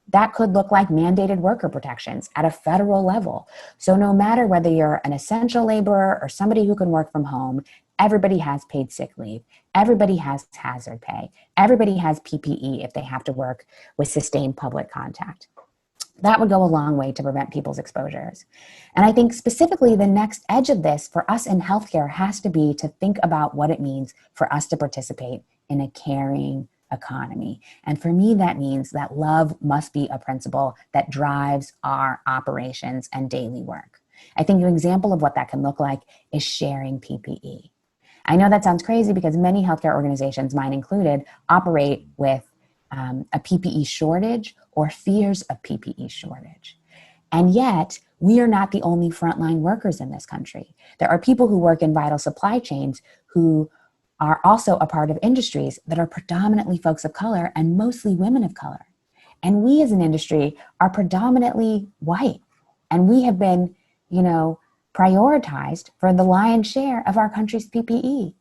That could look like mandated worker protections at a federal level. So no matter whether you're an essential laborer or somebody who can work from home, everybody has paid sick leave. Everybody has hazard pay. Everybody has PPE if they have to work with sustained public contact. That would go a long way to prevent people's exposures. And I think specifically the next edge of this for us in healthcare has to be to think about what it means for us to participate in a caring economy. And for me, that means that love must be a principle that drives our operations and daily work. I think an example of what that can look like is sharing PPE. I know that sounds crazy because many healthcare organizations, mine included, operate with a PPE shortage or fears of PPE shortage. And yet, we are not the only frontline workers in this country. There are people who work in vital supply chains who are also a part of industries that are predominantly folks of color and mostly women of color. And we as an industry are predominantly white. And we have been, prioritized for the lion's share of our country's PPE.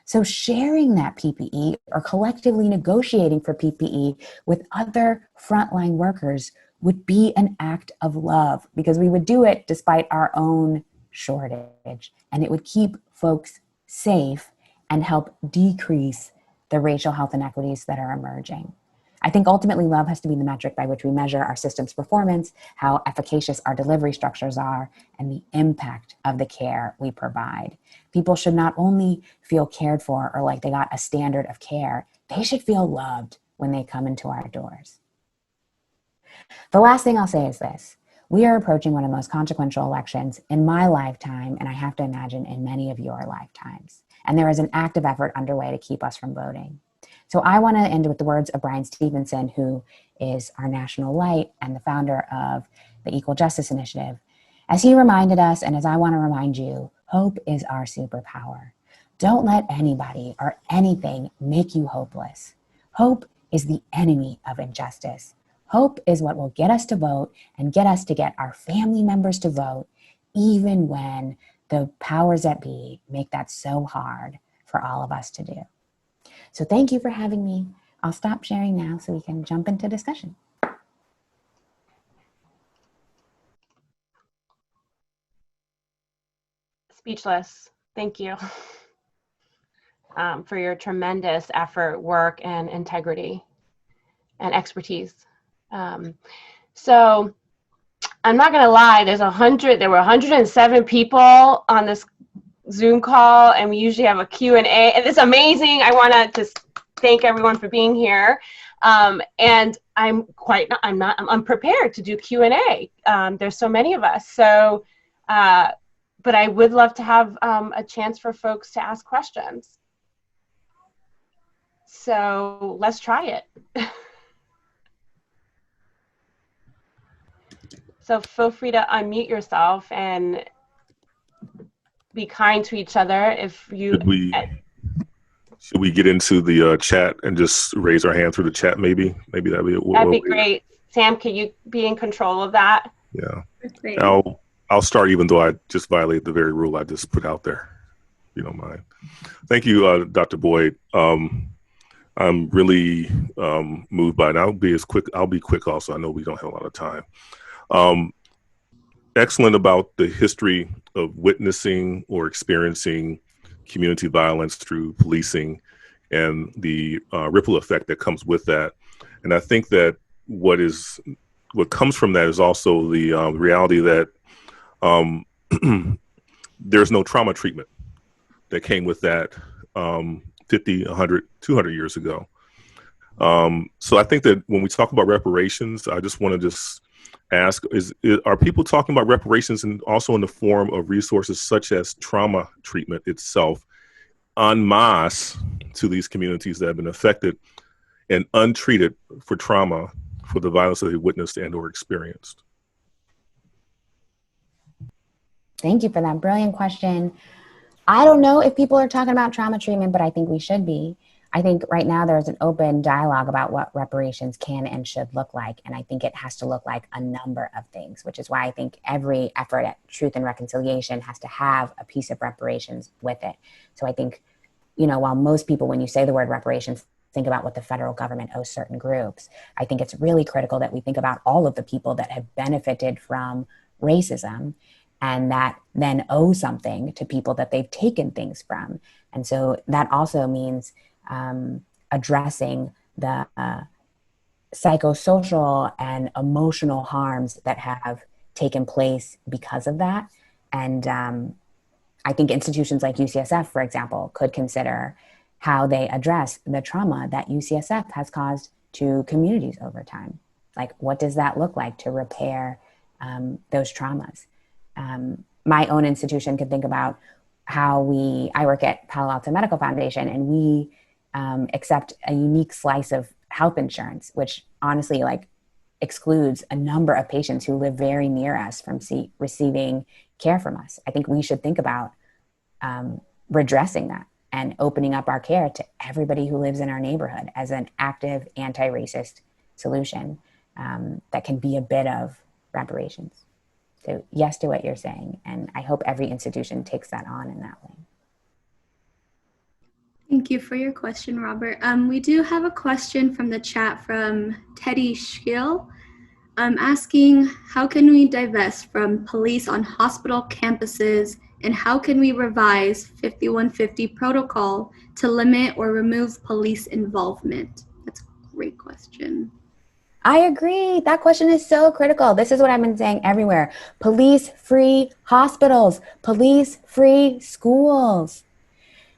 So sharing that PPE or collectively negotiating for PPE with other frontline workers would be an act of love, because we would do it despite our own shortage, and it would keep folks safe and help decrease the racial health inequities that are emerging. I think ultimately love has to be the metric by which we measure our system's performance, how efficacious our delivery structures are, and the impact of the care we provide. People should not only feel cared for or like they got a standard of care, they should feel loved when they come into our doors. The last thing I'll say is this. We are approaching one of the most consequential elections in my lifetime, and I have to imagine in many of your lifetimes. And there is an active effort underway to keep us from voting. So I want to end with the words of Brian Stevenson, who is our national light and the founder of the Equal Justice Initiative. As he reminded us, and as I want to remind you, hope is our superpower. Don't let anybody or anything make you hopeless. Hope is the enemy of injustice. Hope is what will get us to vote and get us to get our family members to vote, even when the powers that be make that so hard for all of us to do. So thank you for having me. I'll stop sharing now so we can jump into discussion. Speechless. Thank you for your tremendous effort, work, and integrity and expertise. So I'm not going to lie, there were 107 people on this Zoom call, and we usually have a Q&A, and it's amazing. I want to just thank everyone for being here. And I'm prepared to do Q&A. There's so many of us. So, but I would love to have a chance for folks to ask questions. So let's try it. So feel free to unmute yourself and be kind to each other. If you should we get into the chat and just raise our hand through the chat? Maybe that'd be great. Sam, can you be in control of that? Yeah. I'll start, even though I just violated the very rule I just put out there, if you don't mind. Thank you, Dr. Boyd. I'm really moved by it. I'll be quick also. I know we don't have a lot of time. Excellent about the history of witnessing or experiencing community violence through policing and the ripple effect that comes with that. And I think that what comes from that is also the reality that there's no trauma treatment that came with that 50, 100, 200 years ago. So I think that when we talk about reparations, I just want to ask, are people talking about reparations and also in the form of resources such as trauma treatment itself en masse to these communities that have been affected and untreated for trauma for the violence that they witnessed and or experienced? Thank you for that brilliant question. I don't know if people are talking about trauma treatment, but I think we should be. I think right now there's an open dialogue about what reparations can and should look like. And I think it has to look like a number of things, which is why I think every effort at truth and reconciliation has to have a piece of reparations with it. So I think, while most people, when you say the word reparations, think about what the federal government owes certain groups, I think it's really critical that we think about all of the people that have benefited from racism and that then owe something to people that they've taken things from. And so that also means addressing the psychosocial and emotional harms that have taken place because of that. And I think institutions like UCSF, for example, could consider how they address the trauma that UCSF has caused to communities over time. Like, what does that look like to repair those traumas? My own institution could think about how I work at Palo Alto Medical Foundation, and we accept a unique slice of health insurance, which honestly excludes a number of patients who live very near us from receiving care from us. I think we should think about redressing that and opening up our care to everybody who lives in our neighborhood as an active anti-racist solution that can be a bit of reparations. So yes to what you're saying, and I hope every institution takes that on in that way. Thank you for your question, Robert. We do have a question from the chat from Teddy Schill, asking, how can we divest from police on hospital campuses, and how can we revise 5150 protocol to limit or remove police involvement? That's a great question. I agree. That question is so critical. This is what I've been saying everywhere. Police-free hospitals, police-free schools.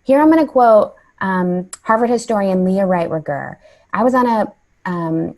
Here I'm going to quote Harvard historian Leah Wright-Rigueur. I was on a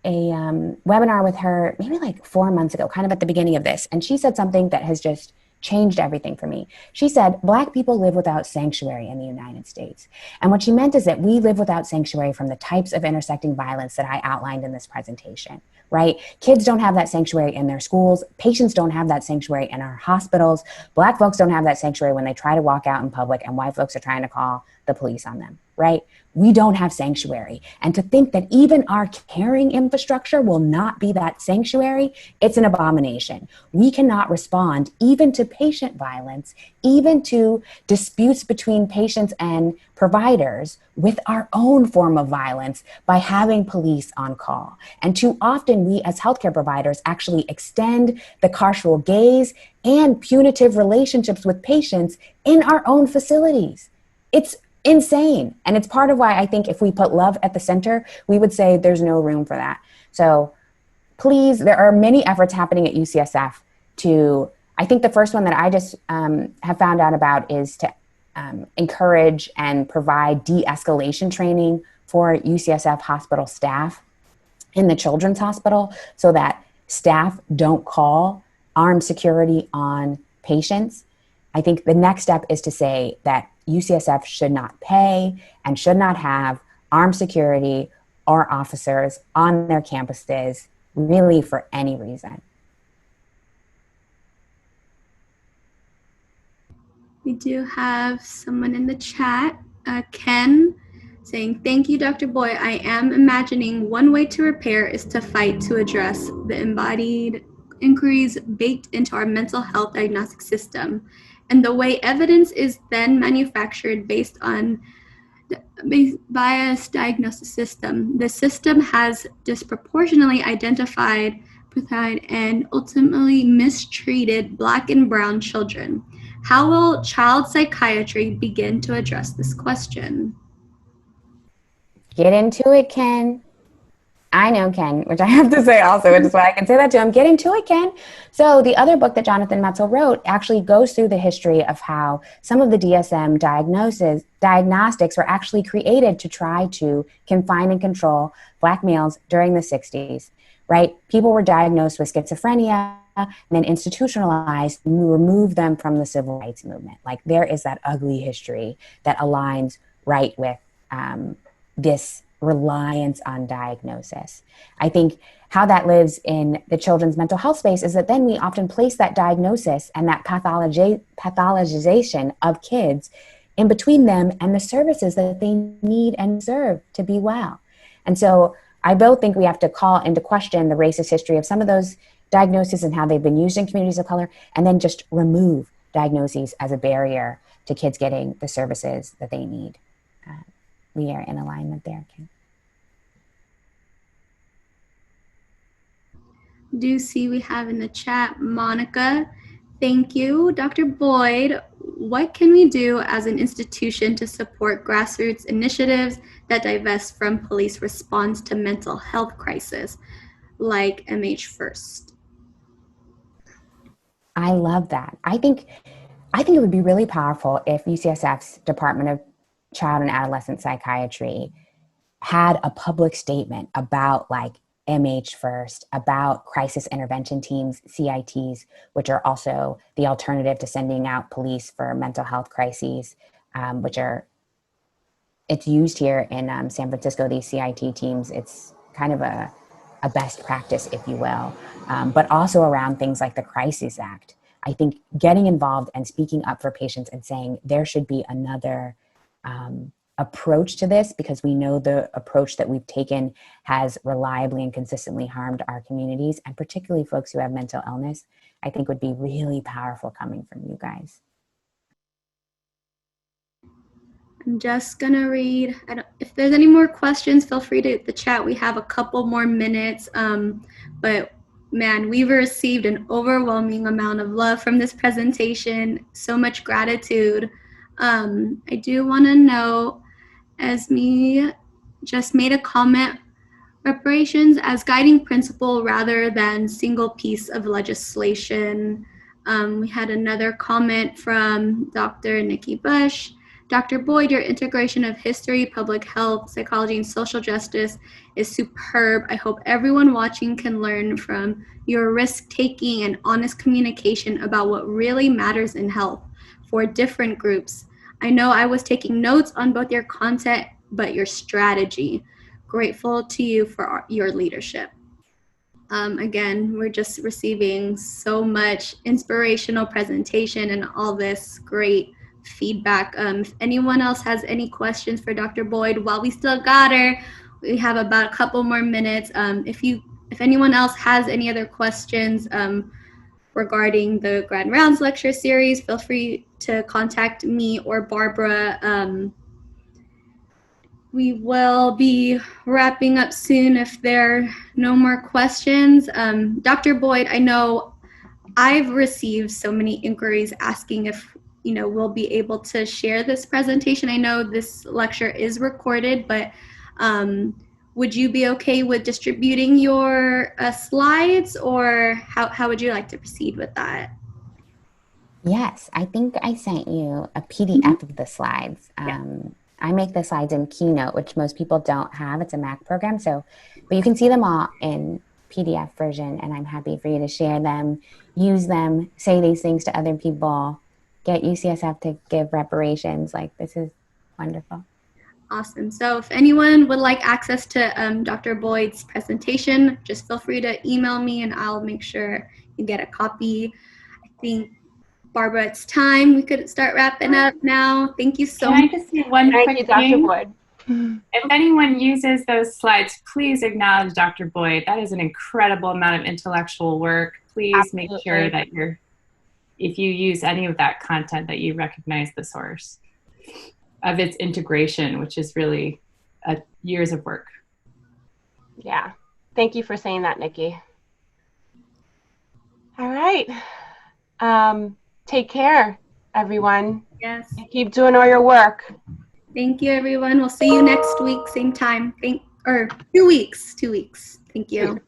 webinar with her maybe 4 months ago, kind of at the beginning of this, and she said something that has just changed everything for me. She said, Black people live without sanctuary in the United States. And what she meant is that we live without sanctuary from the types of intersecting violence that I outlined in this presentation, right? Kids don't have that sanctuary in their schools. Patients don't have that sanctuary in our hospitals. Black folks don't have that sanctuary when they try to walk out in public and white folks are trying to call the police on them, right? We don't have sanctuary. And to think that even our caring infrastructure will not be that sanctuary, it's an abomination. We cannot respond even to patient violence, even to disputes between patients and providers with our own form of violence by having police on call. And too often we as healthcare providers actually extend the carceral gaze and punitive relationships with patients in our own facilities. It's insane. And it's part of why I think if we put love at the center, we would say there's no room for that. So please, there are many efforts happening at UCSF to, I think the first one that I just have found out about is to encourage and provide de-escalation training for UCSF hospital staff in the children's hospital so that staff don't call armed security on patients. I think the next step is to say that UCSF should not pay and should not have armed security or officers on their campuses really for any reason. We do have someone in the chat, Ken, saying, "Thank you, Dr. Boyd. I am imagining one way to repair is to fight to address the embodied inquiries baked into our mental health diagnostic system, and the way evidence is then manufactured based on biased diagnosis system. The system has disproportionately identified and ultimately mistreated Black and Brown children. How will child psychiatry begin to address this question?" Get into it, Ken. I know Ken, which I have to say also, which is why I can say that to him. Get into it, Ken. So the other book that Jonathan Metzl wrote actually goes through the history of how some of the DSM diagnostics were actually created to try to confine and control Black males during the 60s, right? People were diagnosed with schizophrenia and then institutionalized, remove them from the civil rights movement. Like, there is that ugly history that aligns right with this reliance on diagnosis. I think how that lives in the children's mental health space is that then we often place that diagnosis and that pathologization of kids in between them and the services that they need and deserve to be well. And so I both think we have to call into question the racist history of some of those diagnoses and how they've been used in communities of color, and then just remove diagnoses as a barrier to kids getting the services that they need. We are in alignment there, Ken. Do see we have in the chat, Monica. Thank you. Dr. Boyd, what can we do as an institution to support grassroots initiatives that divest from police response to mental health crisis, like MH First? I love that. I think it would be really powerful if UCSF's Department of Child and Adolescent Psychiatry had a public statement about like MH First, about crisis intervention teams, CITs, which are also the alternative to sending out police for mental health crises, it's used here in San Francisco, these CIT teams. It's kind of a best practice, if you will, but also around things like the Crisis Act. I think getting involved and speaking up for patients and saying there should be another approach to this, because we know the approach that we've taken has reliably and consistently harmed our communities, and particularly folks who have mental illness, I think would be really powerful coming from you guys. I'm just gonna read, if there's any more questions, feel free to hit the chat. We have a couple more minutes, but man, we've received an overwhelming amount of love from this presentation. So much gratitude. I do wanna know, Esme just made a comment, reparations as guiding principle rather than single piece of legislation. We had another comment from Dr. Nikki Bush. Dr. Boyd, your integration of history, public health, psychology, and social justice is superb. I hope everyone watching can learn from your risk-taking and honest communication about what really matters in health for different groups. I know I was taking notes on both your content, but your strategy. Grateful to you for your leadership. Again, we're just receiving so much inspirational presentation and all this great feedback. If anyone else has any questions for Dr. Boyd, while we still got her, we have about a couple more minutes. If anyone else has any other questions regarding the Grand Rounds lecture series, feel free to contact me or Barbara. We will be wrapping up soon if there are no more questions. Dr. Boyd, I know I've received so many inquiries asking if we'll be able to share this presentation. I know this lecture is recorded, but would you be okay with distributing your slides, or how would you like to proceed with that? Yes, I think I sent you a PDF of the slides. I make the slides in Keynote, which most people don't have. It's a Mac program, but you can see them all in PDF version, and I'm happy for you to share them, use them, say these things to other people, get UCSF to give reparations. Like, this is wonderful. Awesome. So if anyone would like access to Dr. Boyd's presentation, just feel free to email me and I'll make sure you get a copy. I think Barbara, it's time. We could start wrapping up now. Thank you so Can I much. just say one Thank quick you, Dr. thing? Boyd. If anyone uses those slides, please acknowledge Dr. Boyd. That is an incredible amount of intellectual work. Please make sure that if you use any of that content, that you recognize the source of its integration, which is really years of work. Yeah. Thank you for saying that, Nikki. All right. Take care, everyone. Yes. Keep doing all your work. Thank you, everyone. We'll see you next week, same time. 2 weeks. 2 weeks. Thank you.